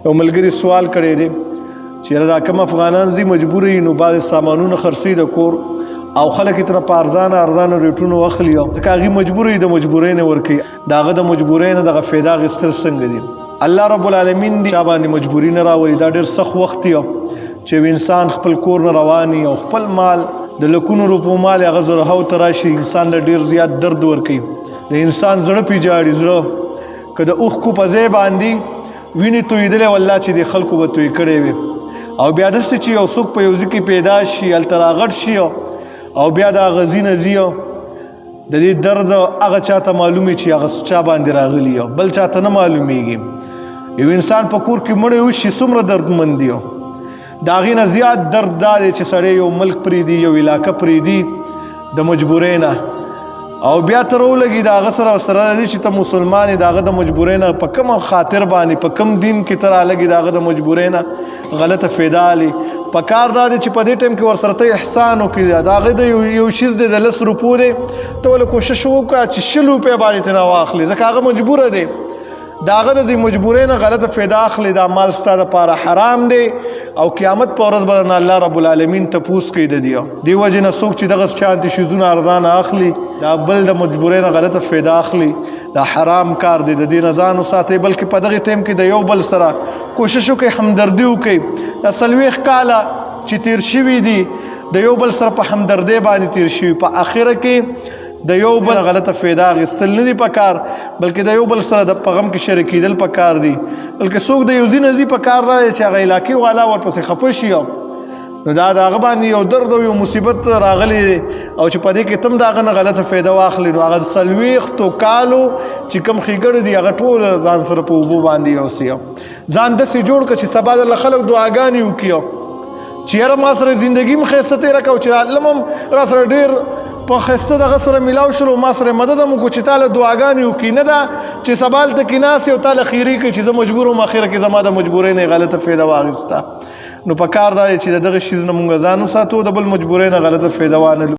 یو ملګري سوال کړی دی چې دا کوم افغانان زی مجبور یې نو بعض سامانونه خرڅي د کور او خلک تر په ارزانه ریټونو واخلي ځکه هغه مجبور یې د مجبورۍ نه ورکي داغه د مجبورۍ نه دغه فایده غستل څنګه دي الله رب العالمین دی چا باندې مجبوری نه راوړي دا ډېر سخت وخت یو چې انسان خپل کور نه رواني او خپل مال د لکونو روپو مال هغه زرهو تراشي انسان له ډېر زیات درد ورکي د انسان زړه پیجاړي زړه که د اوښ کو په ځای باندې وینې تویدلې والله چې د خلکو به توی کړی وي او بیا داسې چې یو څوک په یو ځای کې پیدا شي هلته راغټ شي او بیا د هغه ځي نه ځي د دې درد هغه چاته معلومي چې هغه چا باندې راغلی بل چاته نه معلومیږي یو انسان په کور کې مړی وشي څومره دردمند دی د هغې نه زیات درد دا دی چې سړی یو ملک پرېږدي یو علاقه پرېږدي د مجبورۍ نه او بیا ته راولګي د هغه سره دی چې ته مسلمان یې د هغه د مجبورۍ نه په کوم خاطر باندې په کوم دین کې ته رالګي د هغه د مجبورۍ نه غلطه فایده اخلي په کار دا دی چې په دې ټایم کې ورسره ته احسان وکړي د هغې د یو شیز دی د 10 روپو دی ته ولې کوشش وکړه چې 100 روپۍ باندې ترې راواخلي ځکه هغه مجبوره دی د هغه د مجبورۍ نه غلطه فایده اخلي دا مال ستا دپاره حرام دی او قیامت په ورځ به نه الله رب العالمین تپوس کوي د دې وجې نه څوک چې دغه شانتې شیزونه ارزانه اخلي دا بل د مجبورۍ نه غلطه فایده اخلي دا حرام کار دی د دې نه ځان وساتئ بلکې په دغې ټایم کې د یو بل سره کوشش وکړئ همدردي وکړئ دا 40 کاله چې تیر شوي دي د یو بل سره په همدردۍ باندې تیر شوي په اخره کې د یو بل غلطه فایده اخیستل نه دي پکار بلکې د یو بل سره د په غم کې شریکېدل پکار دي بلکې څوک د یو ځای نه ځي پکار دا دی چې هغه علاقې والا ورپسې خفه شي نو دا د هغه باندې یو درد او یو مصیبت راغلی دی او چې په دې کې تم د هغه نه غلطه فایده واخلي نو هغه 40 کالو چې کوم ښېګړې دي هغه ټول ځان سره په اوبو باندې یوسي ځان داسې جوړ کړه چې سبا د خلک دعاګانې وکړي چې یاره ما سره زندګي م ښایسته تېره کړه او چې راتلم هم را سره ډېر په ښایسته دغه سره میلاو شول او ما سره مدد هم وکړو چې تا له دعاګانې وکړي نه ده چې سبا هلته کې ناست یې او تا له خیري کوي چې زه مجبور وم اخره کې زما د مجبورۍ نه یې غلطه فایده واخیسته نو په کار دا دی چې د دغه شیز نه مونږ ځان وساتو د بل مجبورۍ نه غلطه فایده وانه